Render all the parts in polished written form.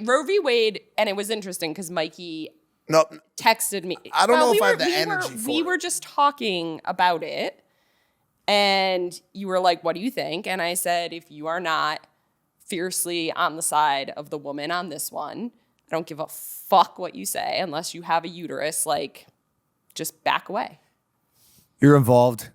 Roe v. Wade, and it was interesting because Mikey texted me. I don't know if I have the energy for it. We were just talking about it, and you were like, what do you think? And I said, if you are not fiercely on the side of the woman on this one, I don't give a fuck what you say unless you have a uterus, like, just back away. You're involved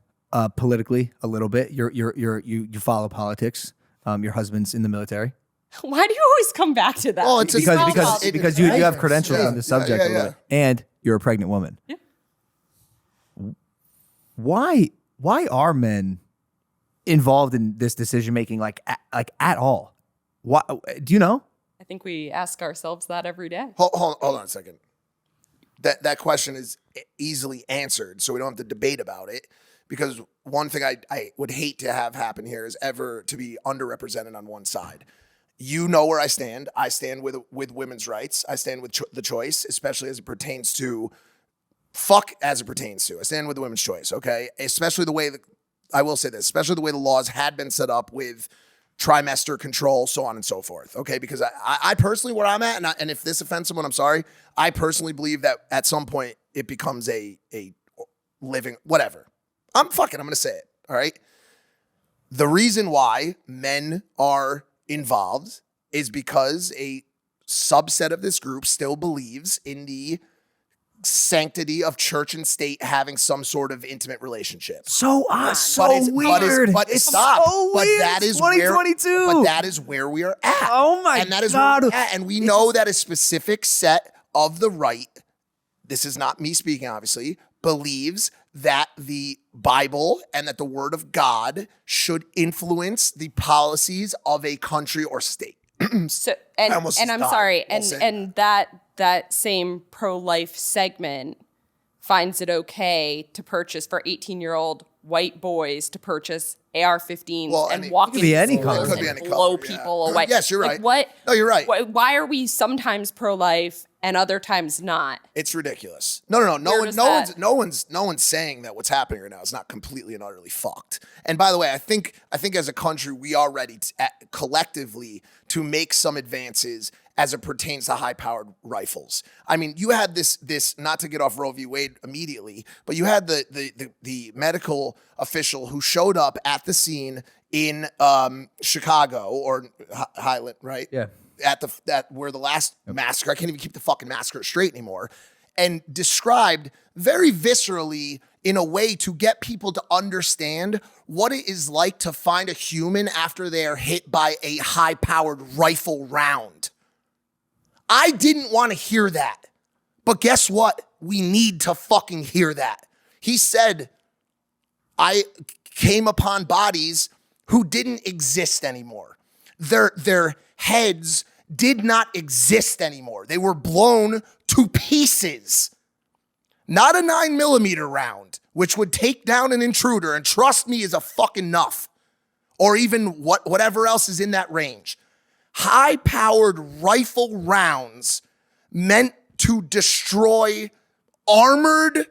politically a little bit. You follow politics. Your husband's in the military. Why do you always come back to that? Well, it's because you have credentials on the subject a little bit, and you're a pregnant woman. Yeah. Why are men involved in this decision making like at all? Why, do you know? I think we ask ourselves that every day. Hold on a second. That question is easily answered, so we don't have to debate about it. Because one thing I would hate to have happen here is ever to be underrepresented on one side. You know where I stand. I stand with women's rights. I stand with the choice, especially as it pertains to I stand with the women's choice, okay? Especially the way I will say this, especially the way the laws had been set up with trimester control, so on and so forth, okay? Because I personally, where I'm at, and if this offends someone, I'm sorry, I personally believe that at some point it becomes a living, whatever. I'm going to say it, all right? The reason why men are involved is because a subset of this group still believes in the sanctity of church and state having some sort of intimate relationship. So weird. But stop. So but weird. that is 2022. But that is where we are at. Oh my and that is God. Where we're at. And we know that a specific set of the right, this is not me speaking, obviously, believes that the Bible and that the Word of God should influence the policies of a country or state. So, and I'm sorry, and that same pro-life segment finds it okay to purchase for 18-year-old white boys to purchase AR-15s and walk in schools and blow people away. Yes, you're right. What? No, you're right. Why are we sometimes pro-life and other times not? It's ridiculous. No. No one's saying that what's happening right now is not completely and utterly fucked. And by the way, I think as a country we are ready collectively to make some advances as it pertains to high-powered rifles. I mean, you had this not to get off Roe v. Wade immediately, but you had the medical official who showed up at the scene in Chicago or Highland, right? Yeah. At where the last massacre, I can't even keep the fucking massacre straight anymore, and described very viscerally in a way to get people to understand what it is like to find a human after they are hit by a high-powered rifle round. I didn't want to hear that, but guess what? We need to fucking hear that. He said, I came upon bodies who didn't exist anymore. Their heads did not exist anymore. They were blown to pieces. Not a 9mm round, which would take down an intruder, and trust me, is a fucking enough. Or even whatever else is in that range. High-powered rifle rounds meant to destroy armored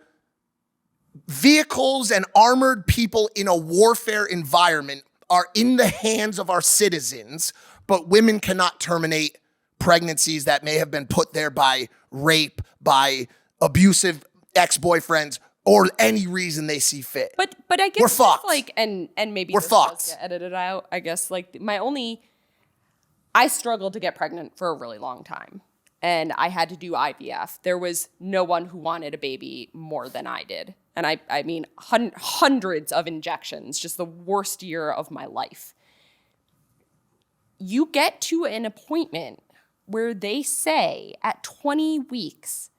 vehicles and armored people in a warfare environment are in the hands of our citizens, but women cannot terminate pregnancies that may have been put there by rape, by abusive ex-boyfriends, or any reason they see fit. But I guess we're fucked. Like and maybe we're this fucked. does get edited out. I guess like I struggled to get pregnant for a really long time, and I had to do IVF. There was no one who wanted a baby more than I did. And I mean, hundreds of injections, just the worst year of my life. You get to an appointment where they say at 20 weeks,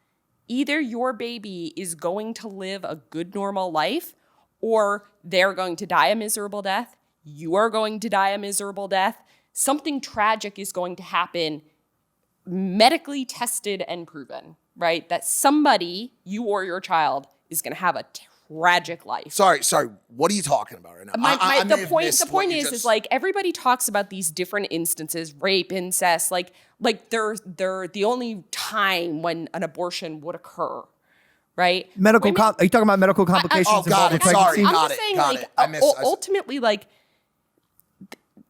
either your baby is going to live a good, normal life, or they're going to die a miserable death. You are going to die a miserable death. Something tragic is going to happen, medically tested and proven, right? That somebody, you or your child, is going to have a tragic life. Sorry. What are you talking about right now? The point is like everybody talks about these different instances, rape, incest, like they're the only time when an abortion would occur, right? Are you talking about medical complications involved in pregnancy? I'm just saying, ultimately, like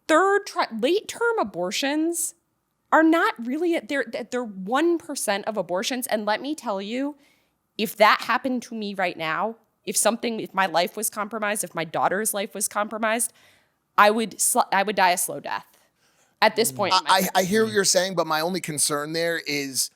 late-term abortions are not really they're 1% of abortions. And let me tell you, if that happened to me right now, if my life was compromised, if my daughter's life was compromised, I would die a slow death at this point. I hear what you're saying, but my only concern there is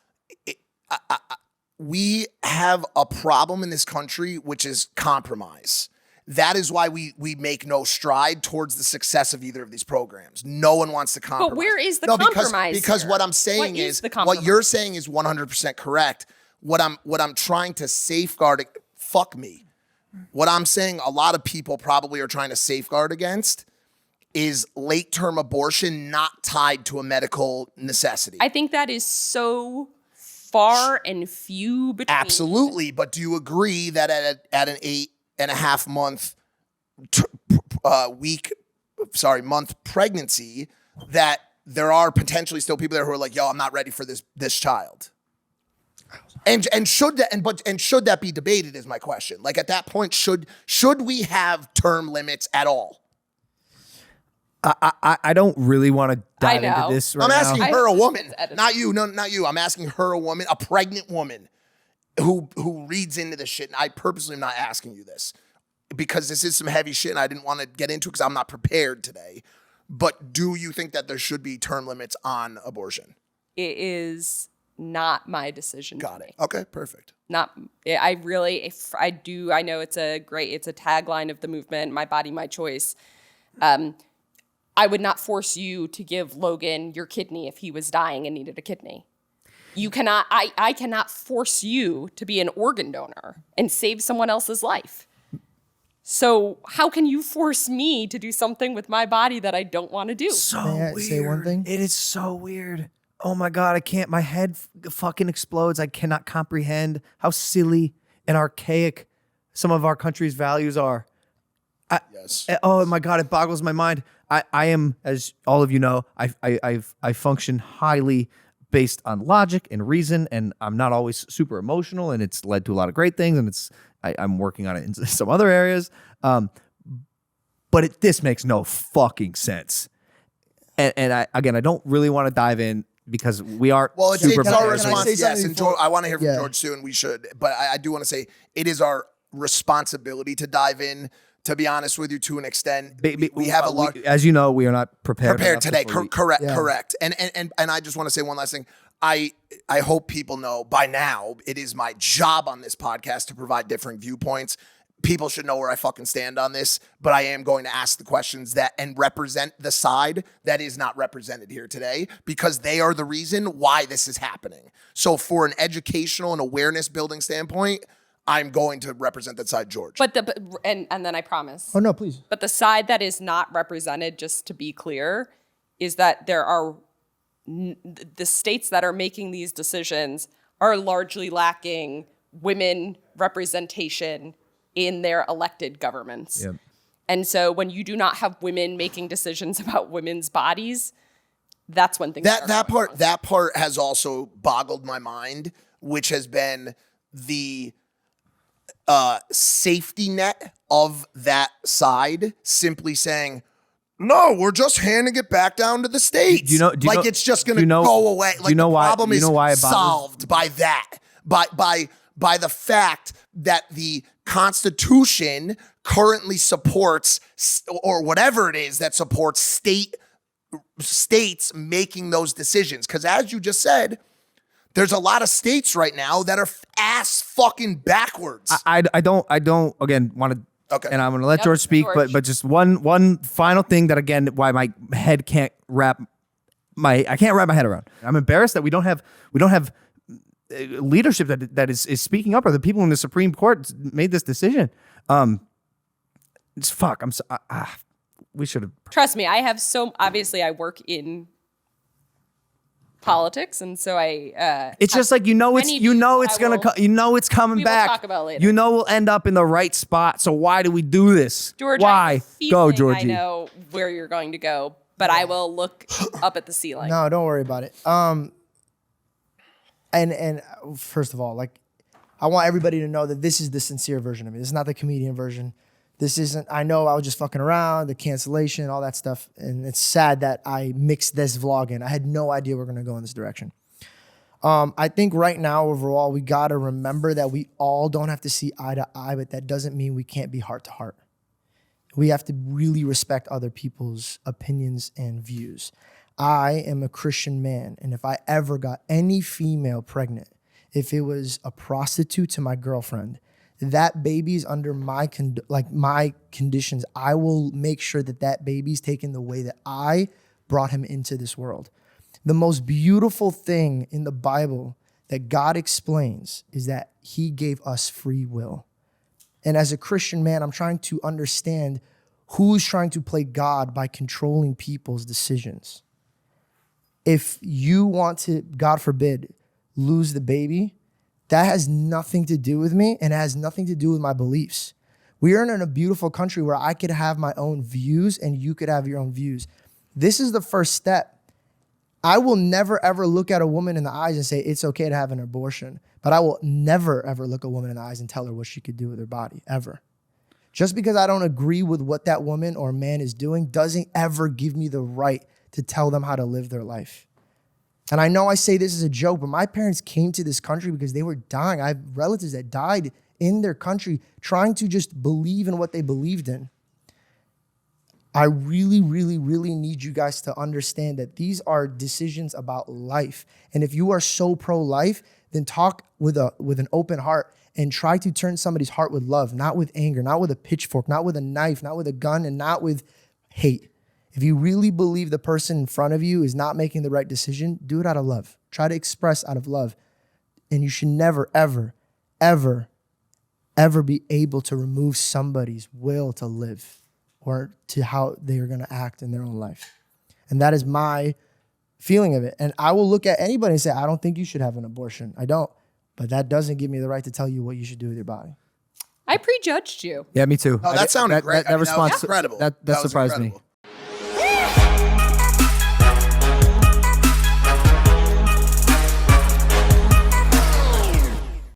we have a problem in this country, which is compromise. That is why we make no stride towards the success of either of these programs. No one wants to compromise. But where is the compromise? Because here? what I'm saying is what you're saying is 100% correct. What I'm trying to safeguard. Fuck me. What I'm saying, a lot of people probably are trying to safeguard against is late-term abortion not tied to a medical necessity. I think that is so far and few between. Absolutely, but do you agree that at an 8.5 month pregnancy, that there are potentially still people there who are like, yo, I'm not ready for this child? And should that be debated is my question. Like at that point, should we have term limits at all? I don't really want to dive into this right now. I'm asking her, a woman, not you. No, not you. I'm asking her, a woman, a pregnant woman who reads into this shit. And I purposely am not asking you this because this is some heavy shit and I didn't want to get into it because I'm not prepared today. But do you think that there should be term limits on abortion? It is not my decision. Got it. Okay, perfect. I know it's a tagline of the movement, my body, my choice. I would not force you to give Logan your kidney if he was dying and needed a kidney. You cannot, I cannot force you to be an organ donor and save someone else's life. So how can you force me to do something with my body that I don't want to do? So May I weird. say one thing? It is so weird. Oh my God, I can't, my head fucking explodes. I cannot comprehend how silly and archaic some of our country's values are. Yes. Oh my God, it boggles my mind. I am, as all of you know, I function highly based on logic and reason, and I'm not always super emotional, and it's led to a lot of great things, and I'm working on it in some other areas. But this makes no fucking sense. And I don't really want to dive in because we are super it's our prepared. response. Yes, and before? I want to hear from George too, and we should. But I do want to say it is our responsibility to dive in. To be honest with you, to an extent, we have a lot. As you know, we are not prepared today. Correct. And I just want to say one last thing. I hope people know by now it is my job on this podcast to provide different viewpoints. People should know where I fucking stand on this, but I am going to ask the questions and represent the side that is not represented here today because they are the reason why this is happening. So for an educational and awareness building standpoint, I'm going to represent that side, George. And then I promise. Oh, no, please. But the side that is not represented, just to be clear, is that there are the states that are making these decisions are largely lacking women representation in their elected governments. Yep. And so when you do not have women making decisions about women's bodies, that's when things that part has also boggled my mind, which has been the safety net of that side simply saying, no, we're just handing it back down to the states. It's just going to go away. Like the problem is solved by that, by the fact that the Constitution currently supports, or whatever it is that supports states making those decisions. Because as you just said, there's a lot of states right now that are ass fucking backwards. I don't again want to. Okay. And I'm going to let George speak, but just one final thing that again why my head can't wrap my head around. I'm embarrassed that we don't have leadership that is speaking up, or the people in the Supreme Court made this decision. It's fuck. We should have. Trust me, obviously I work in politics, and so it's just like it's coming back. We'll talk about later. We'll end up in the right spot. So why do we do this? George, why go, Georgie? I know where you're going to go, but I will look up at the ceiling. No, don't worry about it. And first of all, like, I want everybody to know that this is the sincere version of me. This is not the comedian version. This isn't, I know I was just fucking around, the cancellation, all that stuff. And it's sad that I mixed this vlog in. I had no idea we're going to go in this direction. I think right now, overall, we got to remember that we all don't have to see eye to eye, but that doesn't mean we can't be heart to heart. We have to really respect other people's opinions and views. I am a Christian man, and if I ever got any female pregnant, if it was a prostitute to my girlfriend, that baby's under my conditions. I will make sure that that baby's taken the way that I brought him into this world. The most beautiful thing in the Bible that God explains is that he gave us free will. And as a Christian man, I'm trying to understand who's trying to play God by controlling people's decisions. If you want to, God forbid, lose the baby, that has nothing to do with me, and it has nothing to do with my beliefs. We are in a beautiful country where I could have my own views and you could have your own views. This is the first step. I will never, ever look at a woman in the eyes and say, it's okay to have an abortion. But I will never, ever look a woman in the eyes and tell her what she could do with her body, ever. Just because I don't agree with what that woman or man is doing doesn't ever give me the right to tell them how to live their life. And I know I say this as a joke, but my parents came to this country because they were dying. I have relatives that died in their country trying to just believe in what they believed in. I really, really, really need you guys to understand that these are decisions about life. And if you are so pro-life, then talk with an open heart and try to turn somebody's heart with love, not with anger, not with a pitchfork, not with a knife, not with a gun, and not with hate. If you really believe the person in front of you is not making the right decision, do it out of love. Try to express out of love. And you should never, ever, ever, ever be able to remove somebody's will to live or to how they are going to act in their own life. And that is my feeling of it. And I will look at anybody and say, I don't think you should have an abortion. I don't. But that doesn't give me the right to tell you what you should do with your body. I prejudged you. Yeah, me too. Oh, that sounded great. That response, was incredible. That was surprised me. incredible.